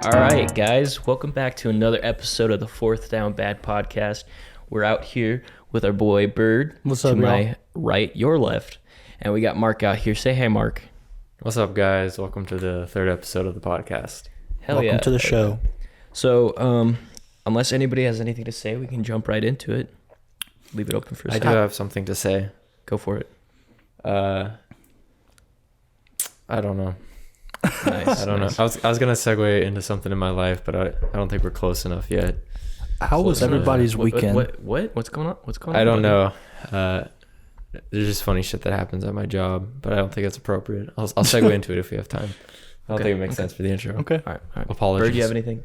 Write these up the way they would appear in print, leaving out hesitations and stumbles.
All right, guys, welcome back to another episode of the Fourth Down Bad podcast. We're out here with our boy Bird. What's to up, my y'all? right, your left, and we got Mark out here. Say hey, Mark. What's up, guys? Welcome to the third episode of the podcast. Hell Welcome yeah. to the show. So, unless anybody has anything to say, we can jump right into it. Leave it open for a I do second. have something to say. Go for it. I don't know. Nice. I don't know. I was gonna segue into something in my life, but I don't think we're close enough yet. How was everybody's weekend? What? What's going on? What's going on? I don't buddy? know. There's just funny shit that happens at my job, but I don't think it's appropriate. I'll segue into it if we have time. I don't Okay, think it makes sense for the intro. Okay. All right. Apologies. Bird, do you have anything?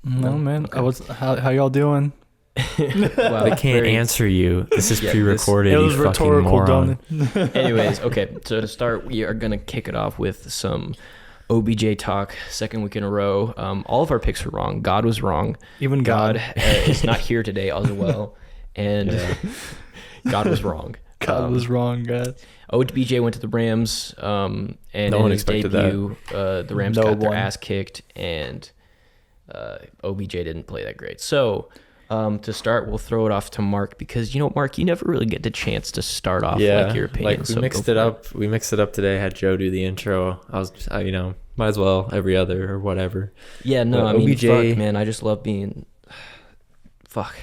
No, man. Okay. How y'all doing? Wow, They can't answer you. This is Yeah, pre-recorded. It was you fucking rhetorical, moron. don't it? Anyways, okay. So to start, we are gonna kick it off with some OBJ talk. Second week in a row. All of our picks were wrong. God was wrong. Even God. is not here today as well, and God was wrong. God was wrong, guys. OBJ went to the Rams, and No in one his expected debut, the Rams No got their one. ass kicked, and OBJ didn't play that great. So. To start, we'll throw it off to Mark because Mark, you never really get the chance to start off like your opinion. Like we mixed it up. We mixed it up today. Had Joe do the intro. Might as well every other or whatever. Yeah, no, But I mean, OBJ fuck, man, I just love being. Fuck.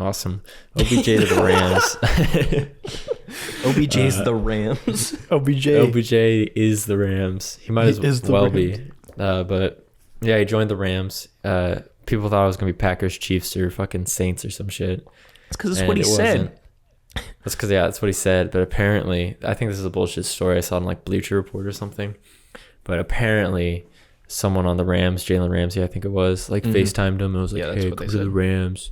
Awesome. OBJ to the Rams. OBJ's the Rams. OBJ. OBJ is the Rams. He might He as is the well Rams. be. But yeah, he joined the Rams. People thought it was gonna be Packers, Chiefs, or fucking Saints or some shit. It's because that's And what he it said. wasn't. That's because that's what he said. But apparently, I think this is a bullshit story I saw on like Bleacher Report or something. But apparently, someone on the Rams, Jalen Ramsey, I think it was, like FaceTimed him and was like, Yeah, that's "Hey, what go they to the said. Rams."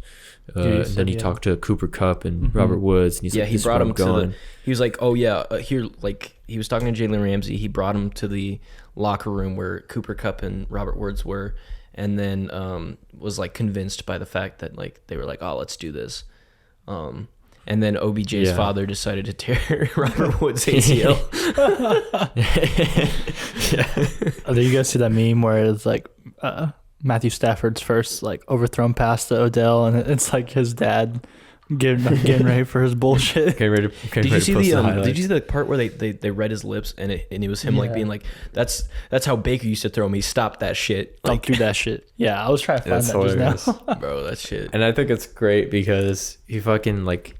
he And said, then he yeah. talked to Cooper Kupp and Robert Woods, and he's Yeah, like, he "This is brought where him I'm to going." he was like, oh yeah, here, like he was talking to Jalen Ramsey. He brought him to the locker room where Cooper Kupp and Robert Woods were, and then was like convinced by the fact that like they were like, oh, let's do this. And then OBJ's Yeah. father decided to tear Robert Woods' ACL. Oh, did you guys see that meme where it's like Matthew Stafford's first like overthrown pass to Odell, and it's like his dad getting ready for his bullshit. Did Did you see Did you see the part where they read his lips and it was him like Yeah. being like, that's how Baker used to throw me. Stop that shit. Don't Like, do that shit. Yeah, I was trying to find That's that hilarious. just now. bro, that shit. And I think it's great because he fucking like,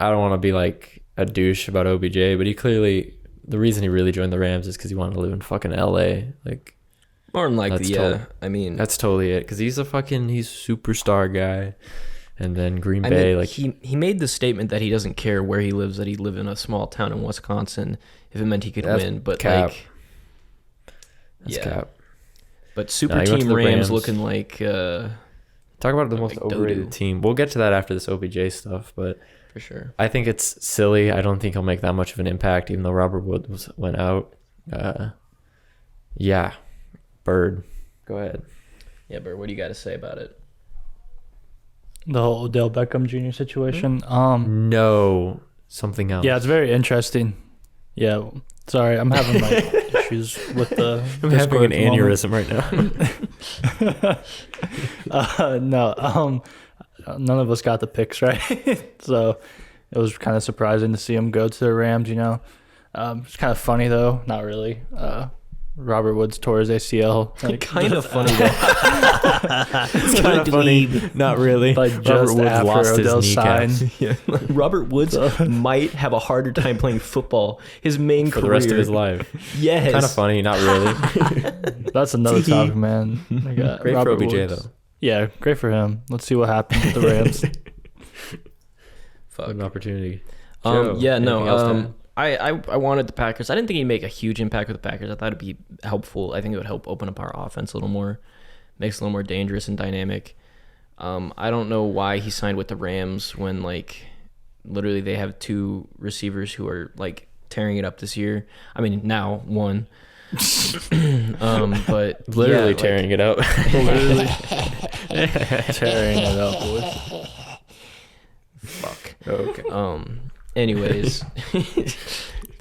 I don't want to be like a douche about OBJ, but the reason he really joined the Rams is because he wanted to live in fucking LA. Like, More than likely, That's yeah. total- I mean, that's totally it. Because he's superstar guy. And then Green Bay, like, he made the statement that he doesn't care where he lives, that he'd live in a small town in Wisconsin if it meant he could That's win. But cap. like, that's yeah. cap. But Super Nah, he went to Team the Rams Rams. looking like Talk about the most like overrated doo-doo. team. We'll get to that after this OBJ stuff, but for sure. I think it's silly. I don't think he'll make that much of an impact, even though Robert Woods went out. Yeah. Bird. Go ahead. Yeah, but what do you got to say about it? The whole Odell Beckham Jr. situation. No. Something else. Yeah, it's very interesting. Yeah, sorry, I'm having like issues with the. I'm having an aneurysm right now. No, none of us got the picks right, so it was kind of surprising to see him go to the Rams. It's kind of funny though. Not really. Robert Woods tore his ACL. Like, Kind of funny though. It's kind of funny. Not really. Like Robert just Woods after lost his Odell kneecaps signed. Yeah. Robert Woods might have a harder time playing football his main for career. the rest of his life. Yes. Kind of funny. Not really. That's another topic, man. Great Robert for OBJ, Woods. though. Yeah, great for him. Let's see what happens with the Rams. Fuck. What an opportunity. Yeah, anything else to no. add? I wanted the Packers. I didn't think he'd make a huge impact with the Packers. I thought it'd be helpful. I think it would help open up our offense a little more, makes it a little more dangerous and dynamic. I don't know why he signed with the Rams when like literally they have two receivers who are like tearing it up this year. I mean now one. But Literally yeah, tearing it up. Literally tearing it up, boys. Fuck. Okay. Anyways,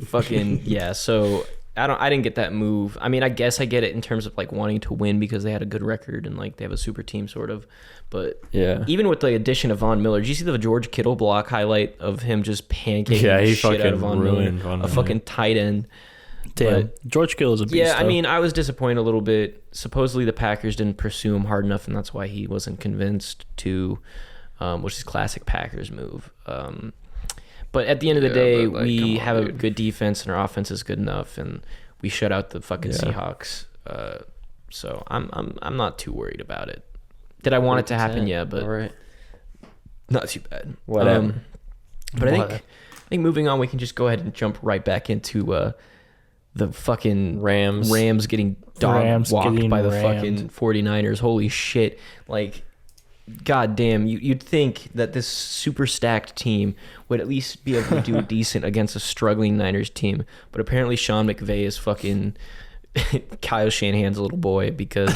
fucking yeah. So I didn't get that move. I mean, I guess I get it in terms of like wanting to win because they had a good record and like they have a super team sort of. But Yeah. even with the addition of Von Miller, did you see the George Kittle block highlight of him just pancaking He the shit out of fucking Von Miller, ruined Von a Miller. fucking tight end? Damn, George Kittle is a beast. Yeah, I though. mean, I was disappointed a little bit. Supposedly the Packers didn't pursue him hard enough, and that's why he wasn't convinced to, which is classic Packers move. But at the end of the day, but, like, we come on, have a dude. good defense, and our offense is good enough, and we shut out the fucking Yeah. Seahawks. So I'm not too worried about it. Did I want it to happen? Yeah, but all right. not too bad. Whatever. But I What? think moving on, we can just go ahead and jump right back into the fucking Rams. getting dog Rams walked getting by the rammed. fucking 49ers. Holy shit. Like, goddamn, you'd think that this super stacked team would at least be able to do decent against a struggling Niners team. But apparently Sean McVay is fucking Kyle Shanahan's little boy because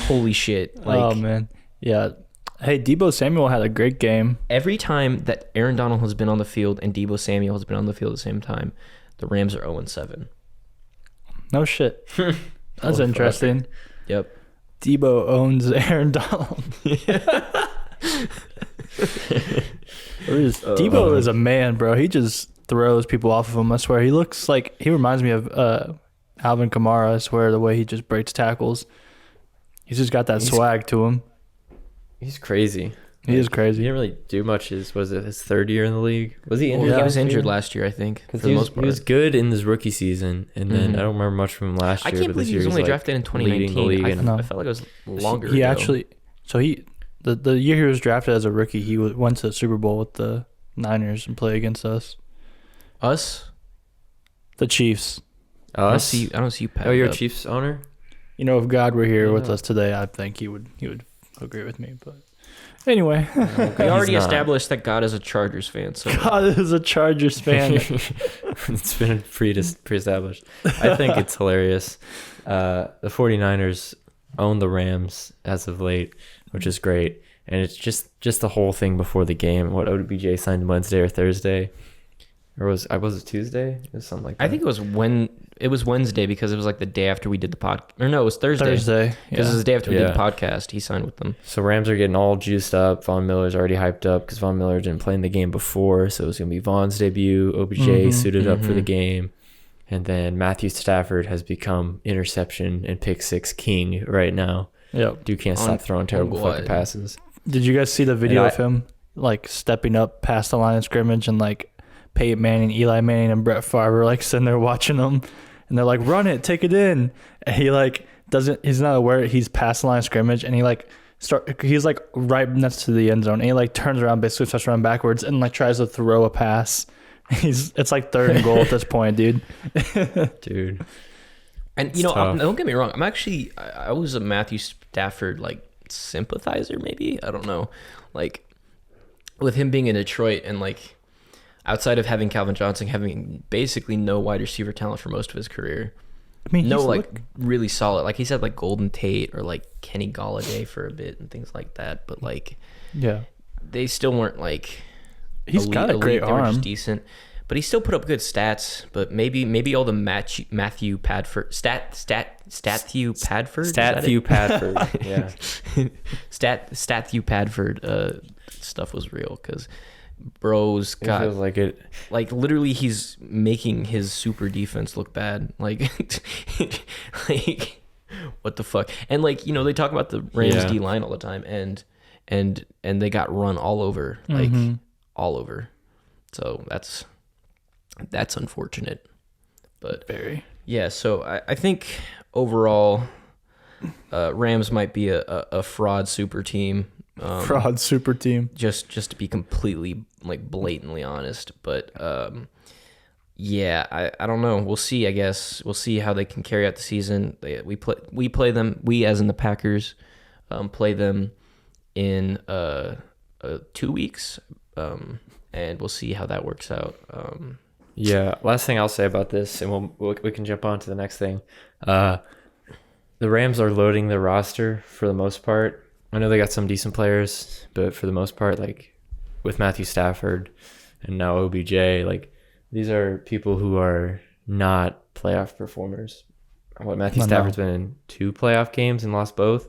holy shit. Like, oh man, yeah. Hey, Debo Samuel had a great game. every time that Aaron Donald has been on the field and Deebo Samuel has been on the field at the same time, the Rams are 0-7. No shit. That's Holy fuck. interesting. Yep. Debo owns Aaron Donald. Debo is a man, bro. He just throws people off of him. I swear, he looks like he reminds me of Alvin Kamara. I swear, the way he just breaks tackles. He's just got that swag to him. He's crazy. He is He crazy. didn't really do much. His third year in the league? Was he injured? He was last injured year? last year, I think, for Because the he, most part. was good in his rookie season, and then Mhm. I don't remember much from him last I year. can't but believe this he was year only he's, drafted in leading 2019. the league. I, And No. I felt like it was longer He ago. actually, so he the year he was drafted as a rookie, he went to the Super Bowl with the Niners and played against us, Us? the Chiefs. us. I don't see you packed Oh, you're a up. Chiefs owner. You know, if God were here with Yeah. us today, I think he would agree with me. But anyway, We already He's not. established that God is a Chargers fan, so God is a Chargers fan. It's been pre-established. I think it's hilarious. The 49ers own the Rams as of late, which is great. And it's just the whole thing before the game. What OBJ signed Wednesday or Thursday, or was it Tuesday? It was something like that. I think it was Wednesday because it was like the day after we did the pod. Or no, it was Thursday. Thursday. Because it was Yeah. the day after we did the Yeah. podcast. He signed with them. So Rams are getting all juiced up. Von Miller's already hyped up because Von Miller didn't play in the game before, so it was gonna be Von's debut. OBJ suited up for the game, and then Matthew Stafford has become interception and pick six king right now. Yep. Dude can't stop throwing terrible what? fucking passes. Did you guys see the video I- of him like stepping up past the line of scrimmage and like Peyton Manning, Eli Manning, and Brett Favre like sitting there watching him, and they're like, "Run it, take it in," and he like doesn't. He's not aware he's past the line of scrimmage, and he like he's like right next to the end zone, and he like turns around, basically starts running backwards, and like tries to throw a pass. It's like third and goal at this point, dude. Dude. And It's you know, tough. don't get me wrong. I was a Matthew Stafford like sympathizer, maybe. I don't know. Like with him being in Detroit and like outside of having Calvin Johnson having basically no wide receiver talent for most of his career. I mean, No, he's like really solid. Like he's had like Golden Tate or like Kenny Galladay for a bit and things like that. But like yeah, they still weren't like he's got a elite. great They were arm. just decent. But he still put up good stats. But maybe all the Matthew Padford Statthew Padford is that it? Statthew Padford. Yeah. Statthew Padford stuff was real because bro's It got feels like it. like literally he's making his super defense look bad. Like like what the fuck? And like, you know, they talk about the Rams Yeah. D line all the time and they got run all over, like all over. So that's unfortunate. But Very. yeah, so I think overall Rams might be a fraud super team. Fraud super team. Just to be completely like blatantly honest, but yeah, I don't know. We'll see. I guess we'll see how they can carry out the season. We play them. We as in the Packers play them in 2 weeks, and we'll see how that works out. Yeah. Last thing I'll say about this, and we can jump on to the next thing. The Rams are loading their roster for the most part. I know they got some decent players, but for the most part, like with Matthew Stafford and now OBJ, like these are people who are not playoff performers. Matthew No. Stafford's been in 2 playoff games and lost both.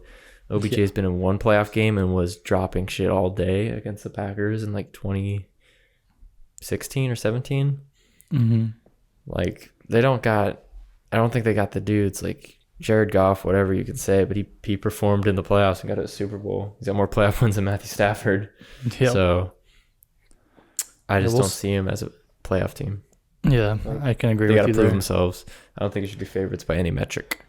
OBJ's been in 1 playoff game and was dropping shit all day against the Packers in like 2016 or 17. Mm-hmm. Like I don't think they got the dudes like Jared Goff, whatever you can say, but he performed in the playoffs and got a Super Bowl. He's got more playoff wins than Matthew Stafford. Yep. So I just we'll don't see him as a playoff team. Yeah, I can agree They with got to you prove there. themselves. I don't think it should be favorites by any metric.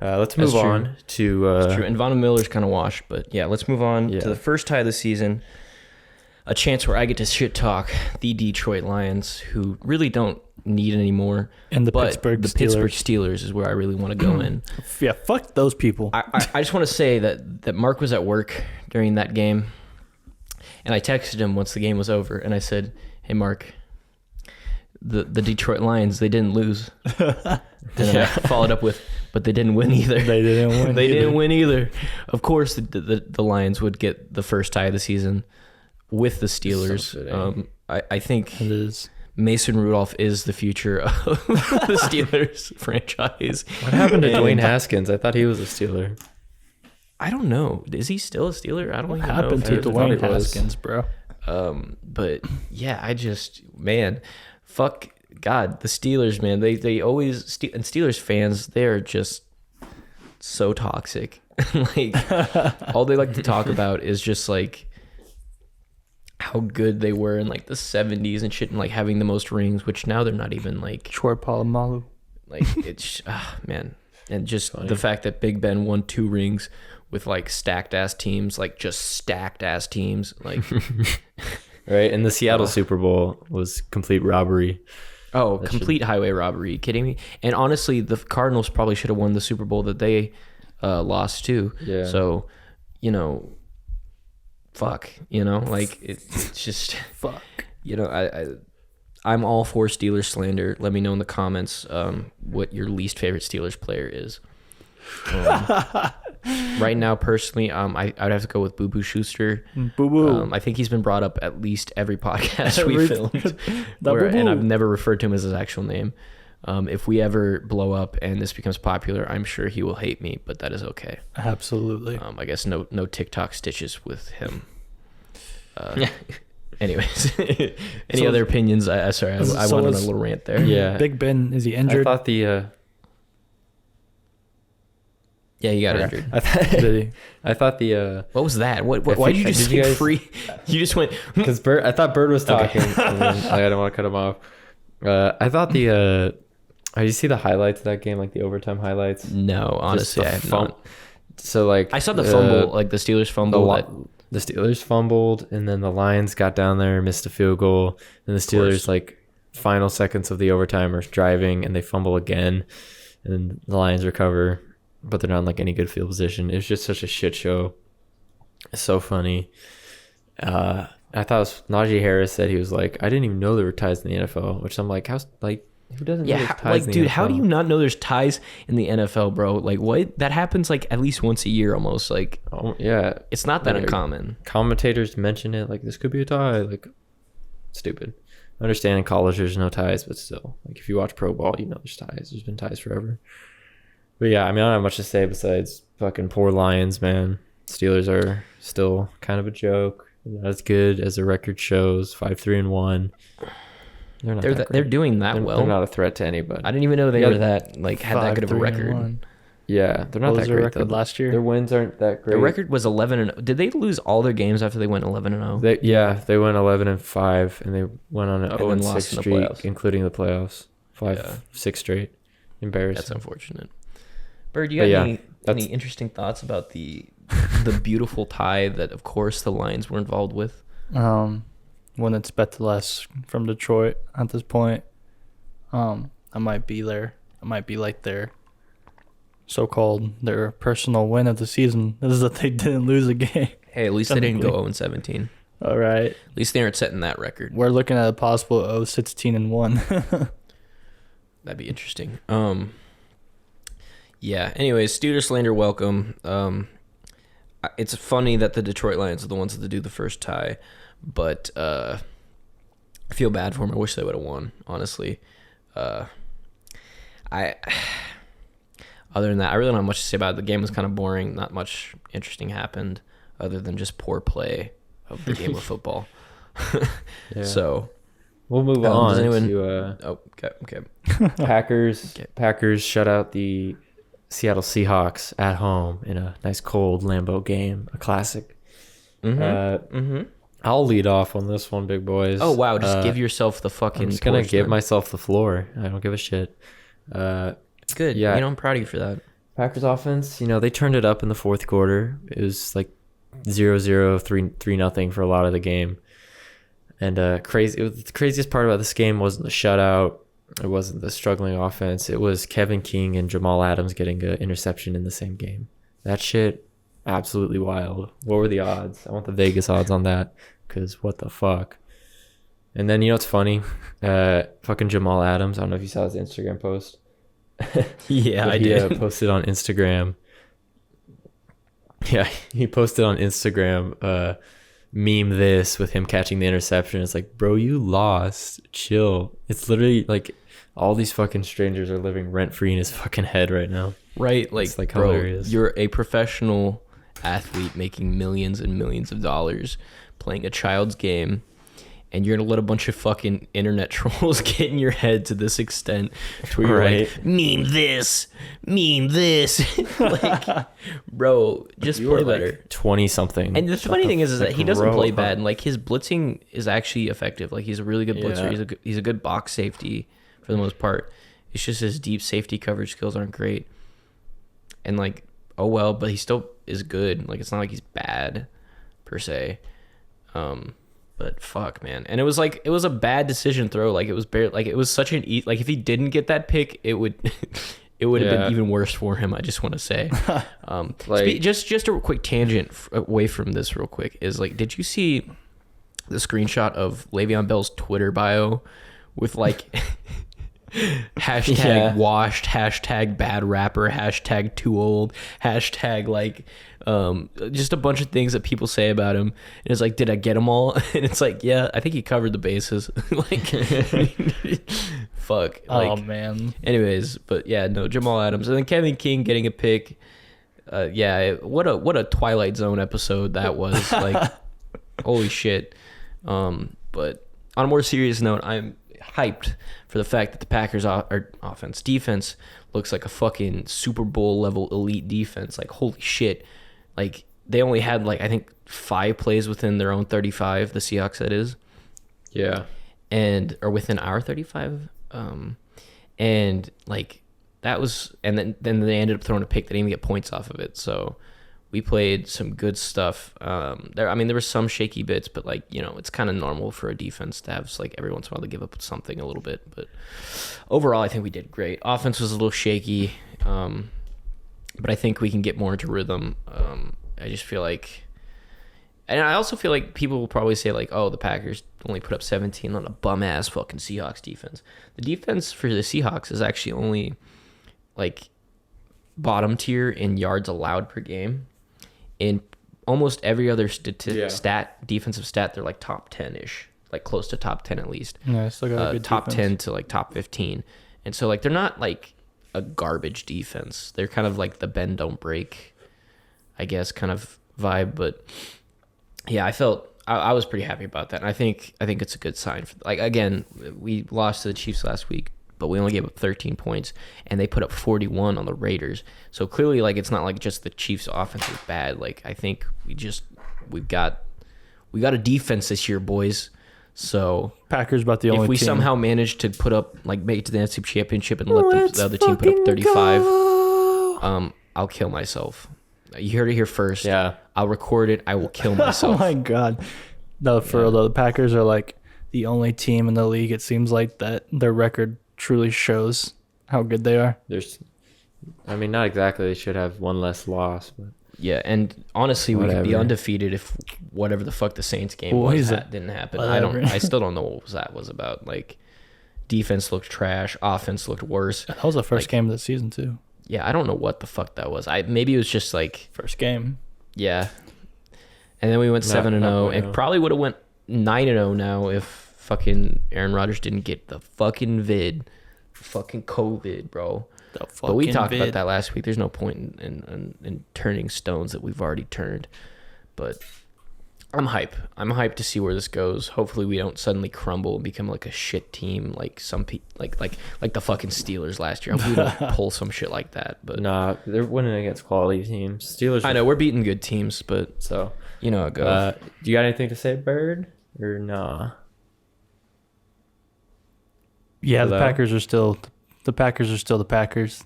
Let's move That's true. on to It's true. And Von Miller's kind of washed, but yeah, let's move on Yeah. to the first tie of the season. A chance where I get to shit talk the Detroit Lions, who really don't need anymore. And the But Pittsburgh the Steelers. Pittsburgh Steelers is where I really want to go in. Yeah, fuck those people. I just want to say that Mark was at work during that game, and I texted him once the game was over, and I said, "Hey, Mark, the Detroit Lions, they didn't lose." And then I followed up with, "But they didn't win either." They didn't win. They either. didn't win either. Of course, the Lions would get the first tie of the season with the Steelers. So fitting. I think It is. Mason Rudolph is the future of the Steelers franchise. what happened to And Dwayne Haskins? I thought he was a Steeler. I don't know. Is he still a Steeler? I don't What even know. happened if to he was. Dwayne probably was. Haskins, bro? But yeah, fuck God, the Steelers, man. They always and Steelers fans, they're just so toxic. Like all they like to talk about is just like how good they were in like the 70s and shit, and like having the most rings, which now they're not even like Short Palomalu. like it's man. And just Funny. the fact that Big Ben won 2 rings with like stacked ass teams, like just stacked ass teams, like Right? And the Seattle Super Bowl was complete robbery. oh, That complete highway robbery. You kidding me? And honestly, the Cardinals probably should have won the Super Bowl that they lost to. Yeah. So, fuck, like it's just, Fuck. I'm all for Steelers slander. Let me know in the comments what your least favorite Steelers player is. Right now, personally, I'd have to go with Boo Boo Schuster. Boo boo. I think he's been brought up at least every podcast we Every- filmed, The and boo-boo. I've never referred to him as his actual name. If we ever blow up and this becomes popular, I'm sure he will hate me, but that is okay. Absolutely. I guess no TikTok stitches with him. Anyways, any So- other opinions? Sorry, I So went on a was- little rant there. Yeah. Big Ben, is he I injured? thought the Yeah, he got okay. injured. I thought, Did he? I thought the What was that? What? If Why you- did you just did you say guys- free? You just went. because I thought Bird was Okay. talking. And then I didn't want to cut him off. I thought the did you see the highlights of that game, like the overtime highlights? No, honestly, Just I the have fum- not. So like I saw the fumble, like the Steelers the, fumble. Li- that, the Steelers fumbled, and then the Lions got down there, missed a field goal, and the Steelers like final seconds of the overtime are driving, and they fumble again, and then the Lions recover, but they're not in like any good field position. It was just such a shit show. It's so funny. I thought it was, Najee Harris said he was like, I didn't even know there were ties in the NFL, which I'm like, how's like who doesn't know yeah, there's ties like in the dude, how do NFL? you not know there's ties in the NFL, bro? Like what? That happens like at least once a year, almost. Like Oh, yeah, it's not that Like, uncommon. commentators mention it like this could be a tie, like stupid. I understand in college there's no ties, but still, like if you watch pro ball, you know there's ties. There's been ties forever. But yeah, I mean I don't have much to say besides fucking poor Lions, man. Steelers are still kind of a joke. Not as good as the record shows. 5-3-1. They're not. They're doing that well. They're not a threat to anybody. I didn't even know they Yeah. were that like had that good of a 5-3-1. record. Yeah, they're not What that was their great record though. last year? Their wins aren't that great. Their record was 11-0. Did they lose all their games after they went 11-0? They went 11-5, and they went on an And 0 then 6 lost in the streak, playoffs. including the playoffs. Yeah. 6 straight. Embarrassing. That's unfortunate. Bird, you But got yeah, any that's- interesting thoughts about the beautiful tie that, of course, the Lions were involved with? When it's bet to less from Detroit at this point, I might be there. I might be like their their personal win of the season. This is that they didn't lose a game. Hey, at least they didn't Technically. go 0-17. All right, At least they aren't setting that record. we're looking at a possible 16-1. That'd be interesting. Yeah. Anyways, Steelers slander, welcome. It's funny that the Detroit Lions are the ones that do the first tie, but I feel bad for them. I wish they would have won. Honestly, I other than that, I really don't have much to say about it. The game was kind of boring. Not much interesting happened other than just poor play of the game of football. Yeah. So we'll move on does anyone- to oh, okay. Packers. Okay. Packers shut out the Seattle Seahawks at home in a nice cold Lambeau game, a classic. I'll lead off on this one, big boys. Oh wow, just give yourself the fucking. I'm just gonna torch give then. myself the floor. I don't give a shit. Good. Yeah. I'm proud of you for that. Packers offense, they turned it up in the fourth quarter. It was like 0-0, 3-0 for a lot of the game. And the craziest part about this game wasn't the shutout. It wasn't the struggling offense. It was Kevin King and Jamal Adams getting an interception in the same game. That shit, absolutely wild. What were the odds? I want the Vegas odds on that, because what the fuck? And then, what's funny? Fucking Jamal Adams, I don't know if you saw his Instagram post. Yeah, I He did. posted on Instagram. Yeah, he posted on Instagram, meme this with him catching the interception. It's like, bro, you lost. Chill. It's literally like all these fucking strangers are living rent free in his fucking head right now. Right, like, It's, like, bro, hilarious. you're a professional athlete making millions and millions of dollars playing a child's game, and you're gonna let a bunch of fucking internet trolls get in your head to this extent to where you're Right. like, meme this. Like, bro, just You play were better. like 20 something. And the funny thing is that he doesn't play bad. bad. And like his blitzing is actually effective. Like he's a really good blitzer. Yeah. He's a good box safety for the most part. It's just his deep safety coverage skills aren't great. And like, oh well, but he still is good. Like it's not like he's bad per se. But fuck, man. And it was a bad decision throw. Like it was barely, like it was such an like if he didn't get that pick, it would it would have Yeah. been even worse for him. I just want to say. Like- Just a quick tangent away from this real quick is like, did you see the screenshot of Le'Veon Bell's Twitter bio with like hashtag Yeah. washed, hashtag bad rapper, hashtag too old, hashtag like just a bunch of things that people say about him. And it's like, did I get them all? And it's like, yeah, I think he covered the bases. Like, fuck. Like, Oh man. anyways, but yeah, no, Jamal Adams and then Kevin King getting a pick. Yeah, what a Twilight Zone episode that was. Like, holy shit. But on a more serious note, I'm hyped for the fact that the Packers defense looks like a fucking Super Bowl level elite defense. Like, holy shit. Like, they only had like I think 5 plays within their own 35, the Seahawks that is. Yeah. Or within our 35. And like that was, and then they ended up throwing a pick. They didn't even get points off of it. So we played some good stuff. There were some shaky bits, but like, it's kind of normal for a defense to have like every once in a while to give up something a little bit. But overall, I think we did great. Offense was a little shaky, but I think we can get more into rhythm. I just feel like, and I also feel like people will probably say like, oh, the Packers only put up 17 on a bum ass fucking Seahawks defense. The defense for the Seahawks is actually only like bottom tier in yards allowed per game. In almost every other defensive stat, they're like top 10-ish, like close to top 10 at least. Yeah, still got a good Top defense. 10 to like top 15. And so like they're not like a garbage defense. They're kind of like the bend don't break, I guess, kind of vibe. But yeah, I was pretty happy about that. And I think it's a good sign. Like, again, we lost to the Chiefs last week, but we only gave up 13 points, and they put up 41 on the Raiders. So clearly, like, it's not like just the Chiefs' offense is bad. Like, I think we've got a defense this year, boys. So Packers about the only if we team. somehow manage to put up, like, make it to the NFC Championship and let the other team put up 35, I'll kill myself. You heard it here first. Yeah. I'll record it. I will kill Oh myself. my god. No, for real though, the Packers are like the only team in the league. It seems like that their record truly shows how good they are. Not exactly. They should have one less loss, but Yeah, and honestly, we could be Whatever. undefeated if whatever the fuck the Saints game What was is that it? didn't happen. Whatever. I still don't know what that was about. Like, defense looked trash, offense looked worse. That was the first game of the season too. Yeah, I don't know what the fuck that was. Maybe it was just like, First game. yeah. And then we went 7-0, bueno. and probably would have went 9-0 now if fucking Aaron Rodgers didn't get the fucking vid fucking COVID, bro. The But we fucking talked about vid. that last week. There's no point in turning stones that we've already turned. But I'm hype. I'm hyped to see where this goes. Hopefully we don't suddenly crumble and become like a shit team like some like the fucking Steelers last year. I hope we don't pull some shit like that. But Nah, they're winning against quality teams. Steelers. I know we're beating good teams, but So, you know how it goes. do you got anything to say, Bird? Or nah? Yeah, Hello? the Packers are still the Packers.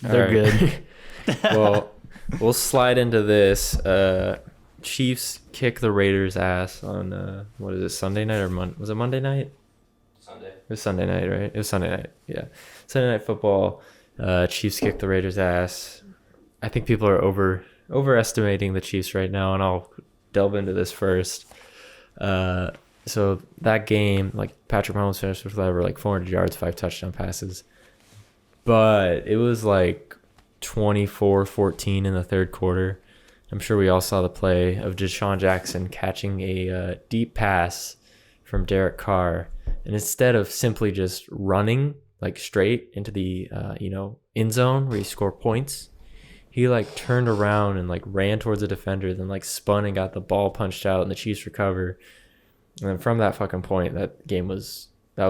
They're All right. good. Well, we'll slide into this. Chiefs kick the Raiders' ass on what is it? Sunday night or was it Monday night? Sunday. It was Sunday night, right? It was Sunday night. Yeah, Sunday night football. Chiefs kick the Raiders' ass. I think people are overestimating the Chiefs right now, and I'll delve into this first. So that game, like Patrick Mahomes finished with whatever, like 400 yards, 5 touchdown passes, but it was like 24-14 in the third quarter. I'm sure we all saw the play of Deshaun Jackson catching a deep pass from Derek Carr, and instead of simply just running like straight into the end zone where you score points, he like turned around and like ran towards the defender, then like spun and got the ball punched out, and the Chiefs recover. And then from that fucking point, that was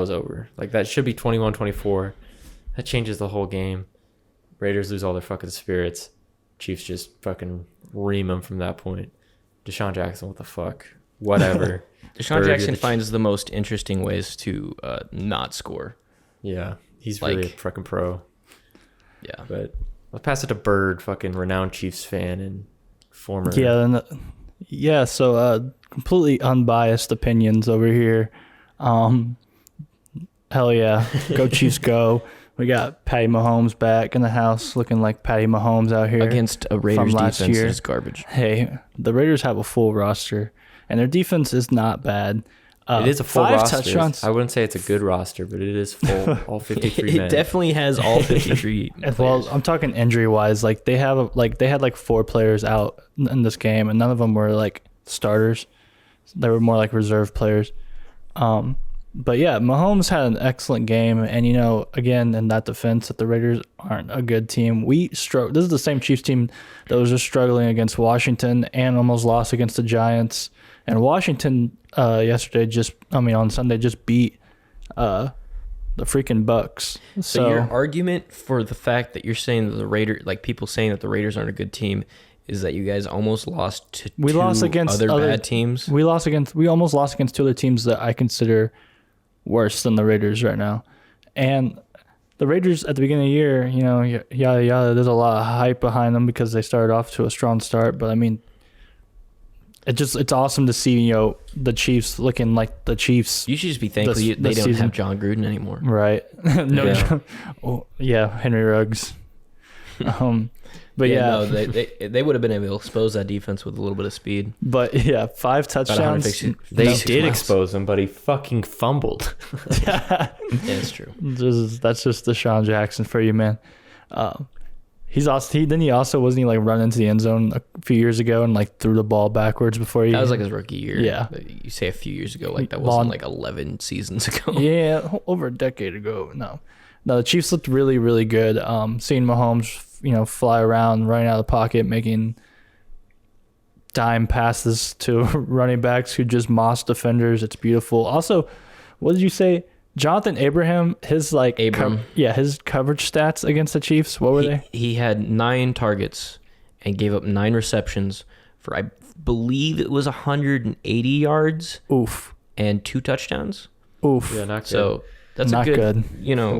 over. Like that should be 21-24. That changes the whole game. Raiders lose all their fucking spirits. Chiefs just fucking ream them from that point. Deshaun Jackson, what the fuck? Whatever. Deshaun Bird, Jackson you're the finds the most interesting ways to not score. Yeah, he's really a like- fucking pro. Yeah. But I'll pass it to Bird, fucking renowned Chiefs fan and former. So completely unbiased opinions over here. Hell yeah, go Chiefs, go! We got Patty Mahomes back in the house, looking like Patty Mahomes out here Against a Raiders last defense year. is garbage. Hey, the Raiders have a full roster, and their defense is not bad. It is a full 5 roster. touchdowns. I wouldn't say it's a good roster, but it is full. All 53 men. It definitely has all 53 And well, players. I'm talking injury wise. Like they had like 4 players out in this game, and none of them were like starters. They were more like reserve players. But yeah, Mahomes had an excellent game, and again in that defense, that the Raiders aren't a good team. This is the same Chiefs team that was just struggling against Washington and almost lost against the Giants. And Washington on Sunday just beat the freaking Bucks. So your argument for the fact that you're saying that the Raiders, like people saying that the Raiders aren't a good team, is that you guys almost lost to other bad teams? We almost lost against 2 other teams that I consider worse than the Raiders right now. And the Raiders at the beginning of the year, yada yada, there's a lot of hype behind them because they started off to a strong start. But I mean, it's awesome to see the Chiefs looking like the Chiefs. You should just be thankful This they don't season. have John Gruden anymore. Right. No. Yeah. Henry Ruggs. But yeah, no, they would have been able to expose that defense with a little bit of speed. but yeah, 5 touchdowns. They 56 did miles. expose him, but he fucking fumbled. Yeah, it's true. That's just Deshaun Jackson for you, man. He also wasn't he like run into the end zone a few years ago and like threw the ball backwards before he. That was like his rookie year. Yeah. You say a few years ago, like that wasn't like 11 seasons ago. Yeah, over a decade ago. No, the Chiefs looked really, really good. Seeing Mahomes, fly around, running out of the pocket, making dime passes to running backs who just moss defenders. It's beautiful. Also, what did you say? Jonathan Abraham, his his coverage stats against the Chiefs, what were they? He had 9 targets and gave up 9 receptions for, I believe it was 180 yards Oof. and 2 touchdowns. Oof. Yeah, not good. So that's Not a good.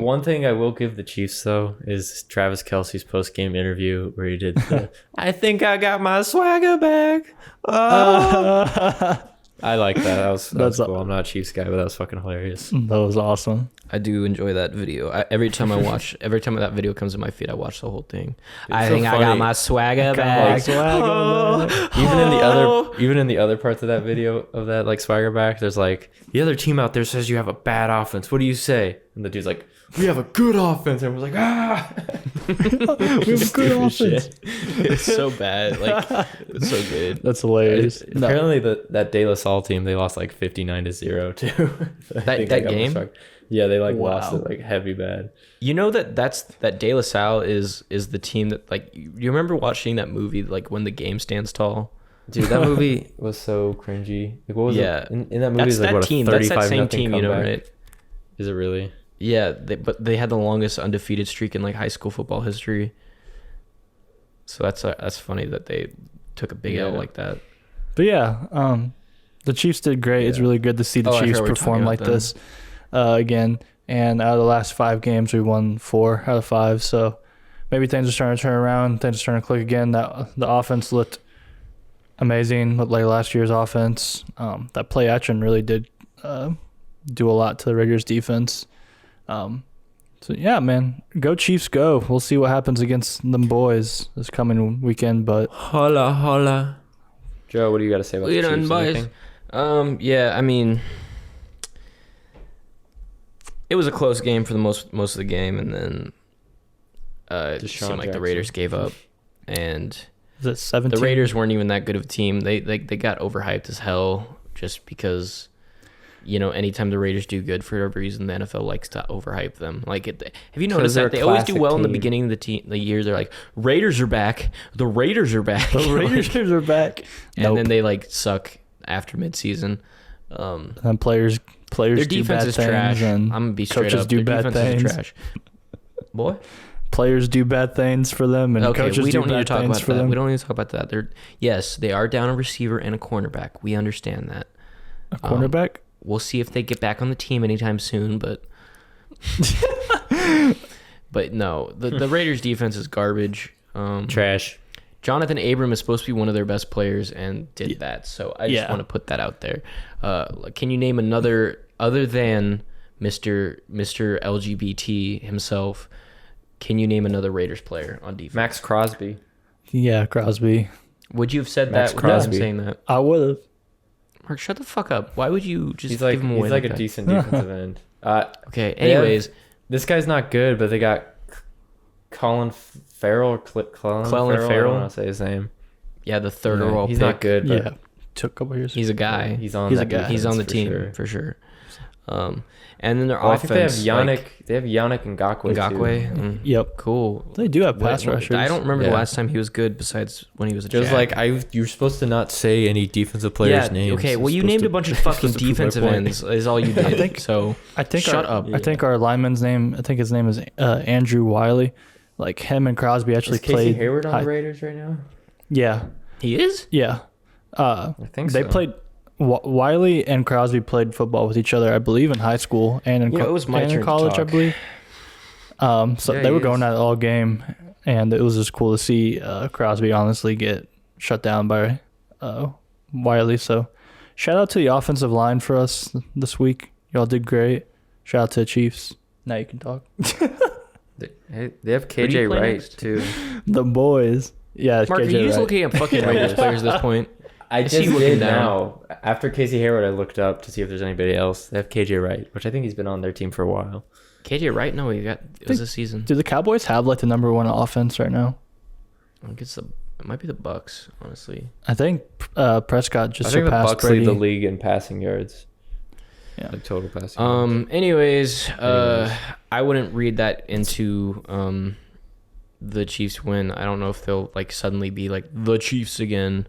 One thing I will give the Chiefs though is Travis Kelce's post game interview where he did the, I think I got my swagger back. Oh. I like that. That was cool. I'm not a Chiefs guy, but that was fucking hilarious. That was awesome. I do enjoy that video. Every time that video comes in my feed, I watch the whole thing. I so think I got funny. my swagger Got my back. swagger back. Even in the other parts of that video of that like swagger back, there's like the other team out there says you have a bad offense. What do you say? And the dude's like, we have a good offense. And everyone's like, ah. We have a good offense. It's so bad. Like, it's so good. That's hilarious. No. Apparently, that De La Salle team, they lost like 59-0 too. That game? Yeah, they like Wow. lost it like heavy bad. You know that De La Salle is the team that, like, you remember watching that movie, like, When the Game Stands Tall? Dude, that movie was so cringy. Like, what was it? In that movie, That's is like that what, a team. That's that 35 same nothing team, you know, comeback? right? Is it really? Yeah, but they had the longest undefeated streak in like high school football history. So that's funny that they took a big L like that. But yeah, the Chiefs did great. Yeah. It's really good to see the I Chiefs forgot we were perform talking like about this again. And out of the last 5 games, we won 4 out of 5. So maybe things are starting to turn around. Things are starting to click again. That the offense looked amazing, looked like last year's offense. That play action really did do a lot to the Raiders defense. So yeah, man, go Chiefs, go. We'll see what happens against them boys this coming weekend. But Holla, holla. Joe, what do you got to say about the Chiefs? Anything? Yeah, I mean, it was a close game for the most of the game, and then it Deshaun seemed like the Jackson. Raiders gave up, and is it 17? the Raiders weren't even that good of a team. They got overhyped as hell just because, you know, anytime the Raiders do good, for whatever reason, the NFL likes to overhype them. Like, have you noticed they're that a they always do classic well in the team. beginning of the year? They're like, Raiders are back. The Raiders are back. The Raiders are back. And then they like suck after midseason. And players Their do defense bad is things, trash. I'm and gonna be straight coaches up. do Their bad defense things. is trash. Boy. Players do bad things for them, and Okay, coaches we do don't need to bad talk things about for that. them. We don't need to talk about that. They are down a receiver and a cornerback. We understand that. A cornerback? We'll see if they get back on the team anytime soon, but no, the Raiders defense is garbage. Trash. Jonathan Abram is supposed to be one of their best players and did that. So I just Yeah. want to put that out there. Can you name another, other than Mr. LGBT himself, can you name another Raiders player on defense? Max Crosby. Yeah, Crosby. Would you have said Max that without him Crosby. saying that? I would have. Mark, shut the fuck up. Why would you just He's like give him away? he's like a that? decent defensive end. Okay, They have- anyways, This guy's not good, but they got Colin Farrell. Clelin Farrell. I Farrell? don't know how to say his name. yeah, the third Yeah, overall he's pick. not good, but Yeah, took a couple years. He's a guy. he's on. He's that a guy. He's on the defense team for sure. for sure. And then their Well, I think offense. they have Yannick. They have Yannick Ngakoue. Ngakwe. Too. Yep. Cool. They do have pass Wait, rushers. I don't remember the Yeah. last time he was good besides when he was a Just Jack. like you're supposed to not say any defensive players' names. Okay, well, You're you supposed named to- a bunch of you're fucking supposed to prove my defensive point. ends is all you did. think- So I think shut our, up. I think our lineman's name. I think his name is Andrew Wiley. Like him and Crosby actually Is Casey played. Hayward on the Raiders right now? Yeah, He is? yeah. I think They so. played. Wiley and Crosby played football with each other, I believe, in high school and in, You know, it was my and in turn to college, I talk. believe. So Yeah, they he were going is. at it all game, and it was just cool to see Crosby honestly get shut down by Wiley. So shout out to the offensive line for us this week. Y'all did great. Shout out to the Chiefs. Now you can talk. They have Who do you KJ play Wright next? too. The boys. Yeah, it's Mark, are KJ you just Wright. looking at fucking Raiders players at this point? I see just looking did down. now. After Casey Hayward, I looked up to see if there's anybody else. They have KJ Wright, which I think he's been on their team for a while. KJ Wright? No, it was a season. Do the Cowboys have like the number one offense right now? I think it might be the Bucks, honestly. I think Prescott just I think the surpassed Bucks Brady. lead the league in passing yards. Yeah. Like total passing yards. Anyways, I wouldn't read that into the Chiefs win. I don't know if they'll like suddenly be like the Chiefs again.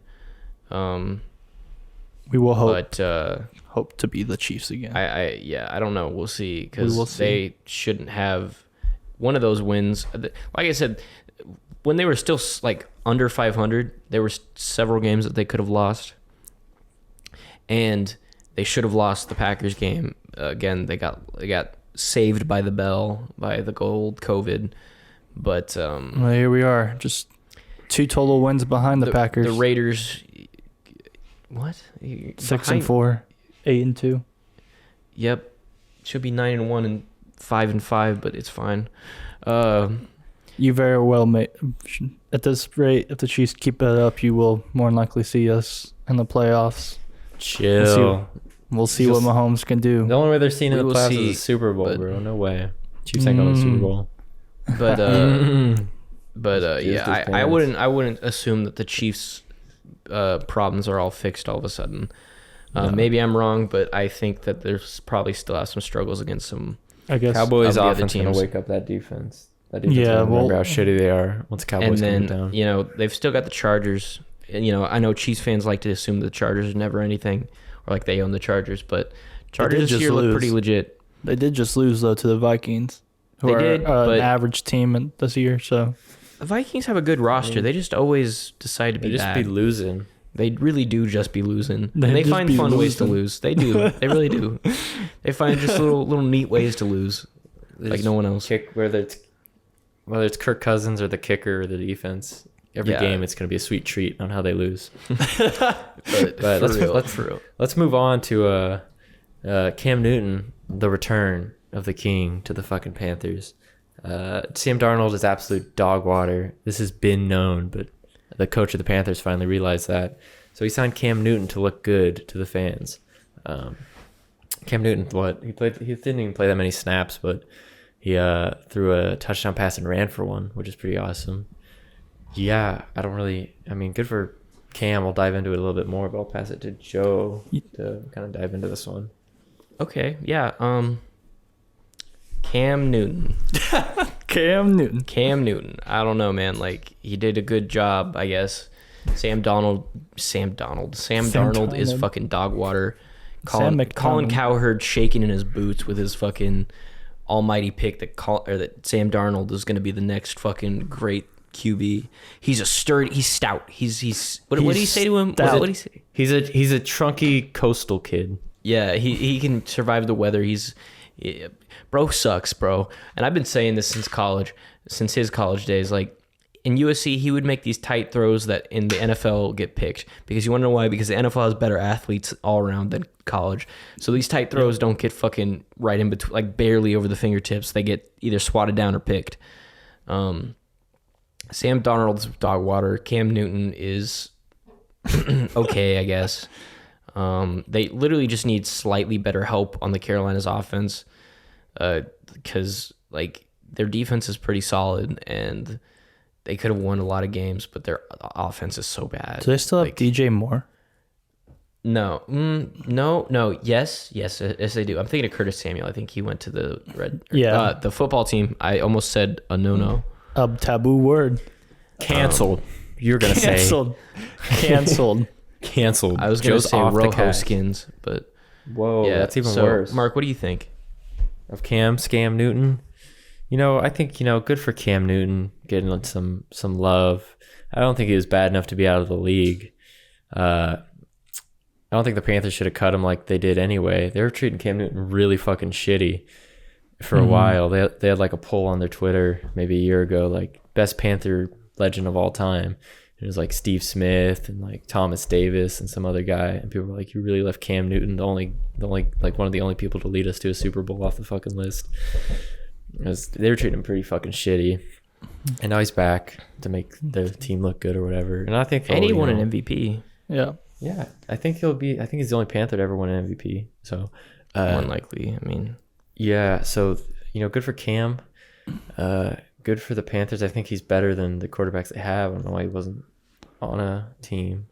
We will hope But to be the Chiefs again. I don't know. We'll see We will because see. they shouldn't have one of those wins. Like I said, when they were still like under 500, there were several games that they could have lost, and they should have lost the Packers game. Again, they got saved by the bell by the gold COVID, but Well, here we are, just 2 total wins behind the Packers. The Raiders. What? 6-4, 8-2. Yep, should be 9-1 and 5-5, but it's fine. You very well may. At this rate, if the Chiefs keep it up, you will more than likely see us in the playoffs. Chill. We'll see what Mahomes can do. The only way they're seen in the We will playoffs see, is the Super Bowl, but- bro. No way. Chiefs ain't going to the Super Bowl. But Just yeah, his I pants. wouldn't assume that the Chiefs' problems are all fixed all of a sudden. Maybe I'm wrong, but I think that there's probably still have some struggles against some. I guess. Cowboys of the other offense going to teams. wake up that defense. That defense Yeah, will remember well- how shitty they are once Cowboys And come then down. they've still got the Chargers. And I know Chiefs fans like to assume the Chargers are never anything, or like they own the Chargers, but Chargers this just year look lose. pretty legit. They did just lose though to the Vikings, who They are did, an but- average team this year. So The Vikings have a good roster. They just always decide to They be just bad. be losing. They really do just be losing. They And they just find be fun ways to losing. lose. They do. They really do. They find just little neat ways to lose, They like just no one else. Kick whether it's Kirk Cousins or the kicker or the defense. Every Yeah. game, it's going to be a sweet treat on how they lose. But for real. Let's move on to Cam Newton, the return of the king to the fucking Panthers. Sam Darnold is absolute dog water. This has been known, but the coach of the Panthers finally realized that. So he signed Cam Newton to look good to the fans. Cam Newton, he didn't even play that many snaps, but he threw a touchdown pass and ran for one, which is pretty awesome. Yeah, good for Cam. We'll dive into it a little bit more, but I'll pass it to Joe to kind of dive into this one. Okay, yeah. Cam Newton. Cam Newton. I don't know, man. Like he did a good job, I guess. Sam Darnold is fucking dog water. Colin Cowherd shaking in his boots with his fucking almighty pick that Sam Darnold is going to be the next fucking great QB. He's stout. What did he say to him? What did he say? He's a trunky coastal kid. Yeah, he can survive the weather. Bro sucks, bro. And I've been saying this since his college days. Like in USC, he would make these tight throws that in the NFL get picked. Because you want to know why? Because the NFL has better athletes all around than college. So these tight throws don't get fucking right in between, like barely over the fingertips. They get either swatted down or picked. Sam Darnold's dog water. Cam Newton is okay, I guess. They literally just need slightly better help on the Carolinas offense, because like their defense is pretty solid and they could have won a lot of games, but their offense is so bad. Do they still have Like, DJ Moore? No, yes, they do. I'm thinking of Curtis Samuel. I think he went to the the football team. I almost said a no. A taboo word. Canceled. You're gonna Canceled. Canceled. I was gonna Joe's say off the Rojo cast. skins, but Whoa, yeah, that's even so, worse. Mark, what do you think? Of Scam Newton. I think good for Cam Newton getting some love. I don't think he was bad enough to be out of the league. I don't think the Panthers should have cut him like they did anyway. They were treating Cam Newton really fucking shitty for a while. They had like a poll on their Twitter maybe a year ago, like best Panther legend of all time. It was like Steve Smith and like Thomas Davis and some other guy, and people were like, "You really left Cam Newton, the only like one of the only people to lead us to a Super Bowl, off the fucking list." They were treating him pretty fucking shitty, and now he's back to make the team look good or whatever. And I think He won an MVP. Yeah. Yeah, I think he's the only Panther to ever win an MVP. So More than likely. I mean, yeah. So good for Cam. Good for the Panthers. I think he's better than the quarterbacks they have. I don't know why he wasn't on a team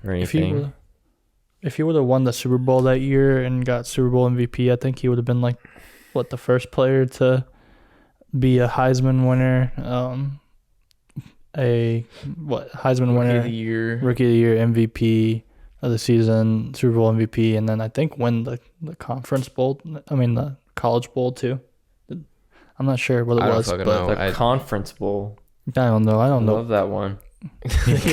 or anything. If he would have won the Super Bowl that year and got Super Bowl MVP, I think he would have been like the first player to be a Heisman winner, Heisman winner, Rookie of the Year, MVP of the season, Super Bowl MVP, and then I think win the Conference Bowl. I mean the College Bowl too. I'm not sure what it was, but the Conference Bowl. I don't know. I love that one.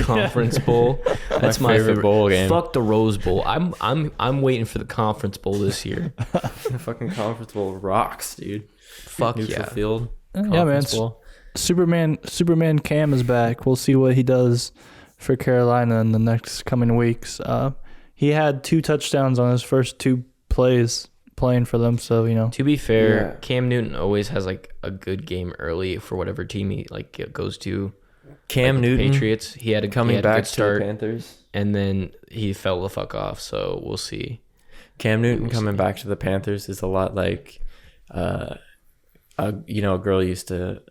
Conference Bowl. That's my favorite bowl game. Fuck the Rose Bowl. I'm waiting for the Conference Bowl this year. The fucking Conference Bowl rocks, dude. Fuck Neutral yeah. field. yeah, man. Conference Bowl. Superman Cam is back. We'll see what he does for Carolina in the next coming weeks. He had 2 touchdowns on his first 2 plays playing for them, so To be fair, Yeah. Cam Newton always has like a good game early for whatever team he goes to. Cam Like, Newton the Patriots. He had a coming good back start, to the Panthers. and then he fell the fuck off. So we'll see. Cam Newton coming back to the Panthers is a lot like, a girl used to,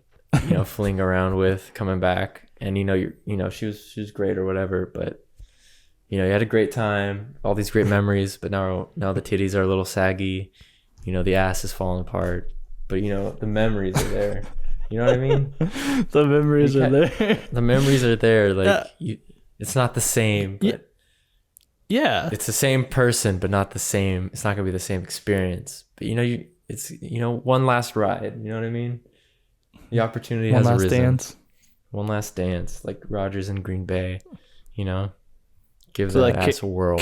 fling around with coming back, and she was great or whatever, but you had a great time, all these great memories, but now the titties are a little saggy, the ass is falling apart, but the memories are there. You know what I mean? The memories are there. The memories are there. Like it's not the same. But yeah. It's the same person, but not the same. It's not gonna be the same experience. But it's one last ride. You know what I mean? The opportunity has arisen. Dance. One last dance, like Rodgers in Green Bay. Give that ass a whirl.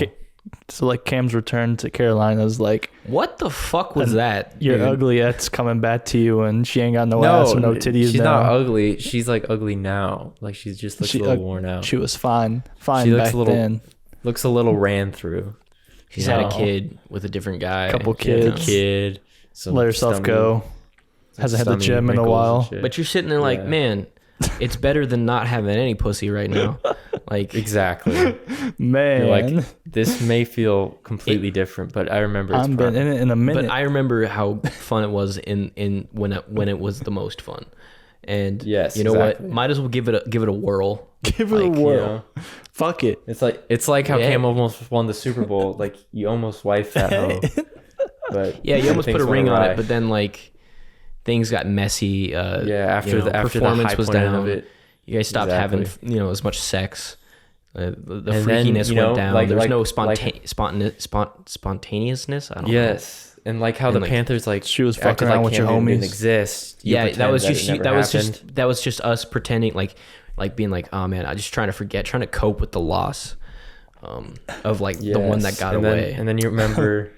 So like Cam's return to Carolina is like, what the fuck was that? Your ugly ex coming back to you, and she ain't got no ass or no titties. She's not ugly. She's like ugly now. Like she just looks a little worn out. She was fine she back then. Looks a little ran through. She's had a kid with a different guy. Couple kids. Kid. Let herself go. Hasn't had the gym in a while. But you're sitting there like, man, it's better than not having any pussy right now. Like exactly, man. You're like, this may feel completely different, but I remember it's been in it in a minute. But I remember how fun it was in when it was the most fun. And what? Might as well give it a whirl. Give it a whirl. Fuck it. It's like how Cam almost won the Super Bowl. Like you almost wifed that hoe. But you almost put a ring on it, but then like things got messy. After the performance high was point down. of it. You guys stopped having as much sex. The freakiness went down. There's no spontaneousness. I don't know. Yes, and like how the Panthers she was fucking around with your homies. Didn't exist. That was just us pretending like being like, oh man, I'm just trying to cope with the loss of like the one that got away. And then you remember,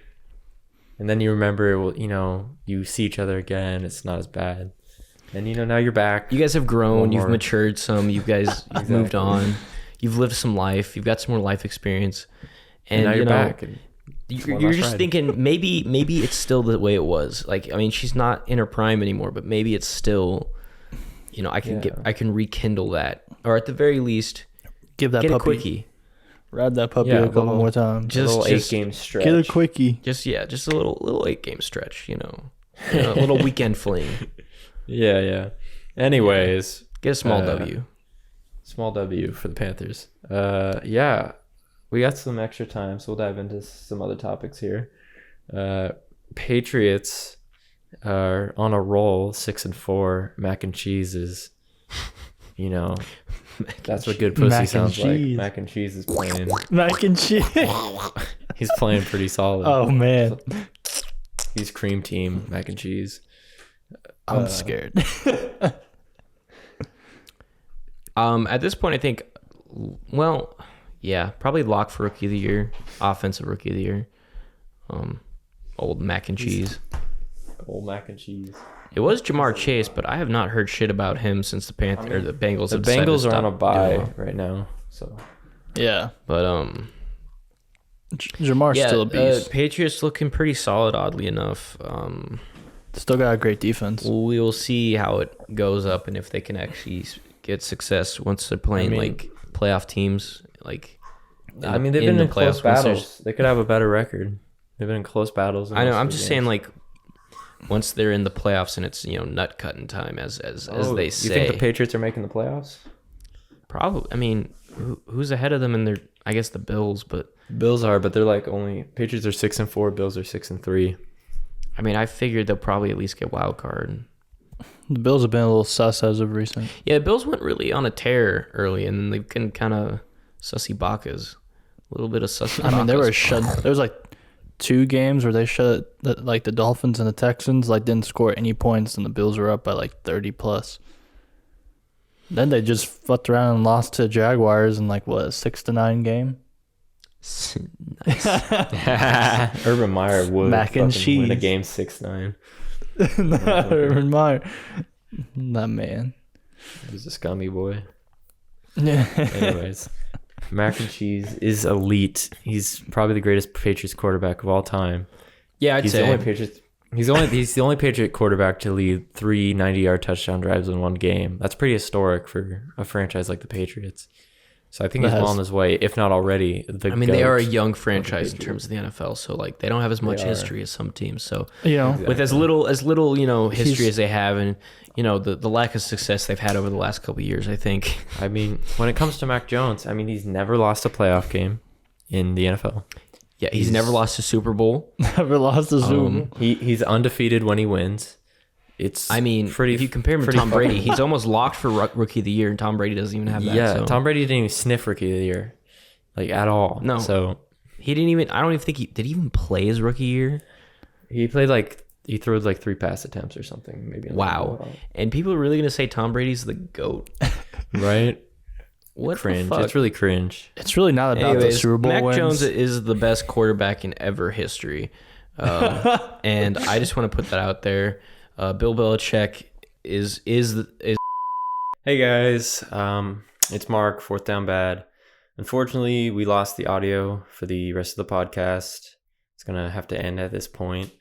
you see each other again. It's not as bad. And now you're back. You guys have grown. You've matured some. You guys you've moved on. You've lived some life. You've got some more life experience. And now you're back. You're just thinking maybe it's still the way it was. Like, I mean, she's not in her prime anymore, but maybe it's still, I can rekindle that, or at the very least, get a quickie. Ride that puppy a couple more times. Just a little 8-game stretch. Get a quickie. Just a little 8-game stretch. A little weekend fling. Yeah. Anyways, get a small W. Small W for the Panthers. We got some extra time, so we'll dive into some other topics here. Patriots are on a roll, 6-4. Mac and cheese is, that's what good pussy sounds like. Mac and cheese is playing. Mac and cheese. He's playing pretty solid. Oh man, he's cream team mac and cheese. I'm scared. At this point, I think, probably lock for rookie of the year, offensive rookie of the year. Old mac and cheese. Old mac and cheese. It was Jamar Chase, but I have not heard shit about him since the Bengals. The Bengals are on a bye right now, so yeah. But Jamar's still a beast. Patriots looking pretty solid, oddly enough. Still got a great defense. We will see how it goes up and if they can actually get success once they're playing playoff teams. They've been in close battles. They could have a better record. They've been in close battles. I know. I'm just saying, once they're in the playoffs and it's nut cutting time, as they say. You think the Patriots are making the playoffs? Probably. I mean, who's ahead of them? And I guess the Bills, but Bills are, but they're Patriots are 6-4. Bills are 6-3. I mean, I figured they'll probably at least get wild card. The Bills have been a little sus as of recent. Yeah, the Bills went really on a tear early, and then they've been kind of sussy bakas. A little bit of sussy bakas. I mean, they were shut. There was 2 games where they shut the Dolphins and the Texans didn't score any points, and the Bills were up by 30 plus. Then they just fucked around and lost to Jaguars in a 6-9 game. Nice. Urban Meyer would mac and cheese win a game 6-9. Not Urban Meyer. That man. He was a scummy boy. Yeah. Anyways, mac and cheese is elite. He's probably the greatest Patriots quarterback of all time. Yeah, I'd say. He's the only Patriot quarterback to lead 3 90-yard touchdown drives in one game. That's pretty historic for a franchise like the Patriots. So I think he's well on his way, if not already. I mean, they are a young franchise in terms of the NFL, so like they don't have as much history as some teams. So with as little history as they have, and the lack of success they've had over the last couple of years, I think. I mean, when it comes to Mac Jones, I mean, he's never lost a playoff game in the NFL. Yeah, he's never lost a Super Bowl. Never lost a Super Bowl. He's undefeated when he wins. If you compare him to Tom Brady, he's almost locked for Rookie of the Year, and Tom Brady doesn't even have that. Yeah, so. Tom Brady didn't even sniff Rookie of the Year, like at all. No, so he didn't even. I don't even think did he even play his Rookie year. He played he threw 3 pass attempts or something. Maybe. Wow, and people are really gonna say Tom Brady's the GOAT, right? What cringe? It's really cringe. It's really not about the Super Bowl Mac wins. Jones is the best quarterback in ever history, and I just want to put that out there. Bill Belichick is. Hey guys, it's Mark. 4th Down Bad. Unfortunately, we lost the audio for the rest of the podcast. It's gonna have to end at this point.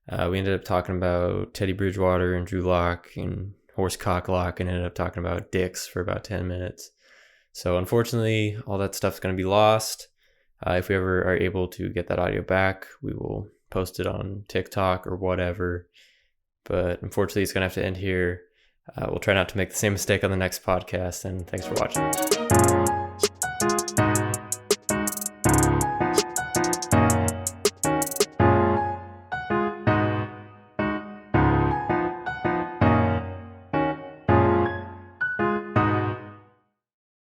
We ended up talking about Teddy Bridgewater and Drew Lock and Horse Cocklock, and ended up talking about dicks for about 10 minutes. So unfortunately, all that stuff's going to be lost. If we ever are able to get that audio back, we will post it on TikTok or whatever. But unfortunately, it's going to have to end here. We'll try not to make the same mistake on the next podcast. And thanks for watching.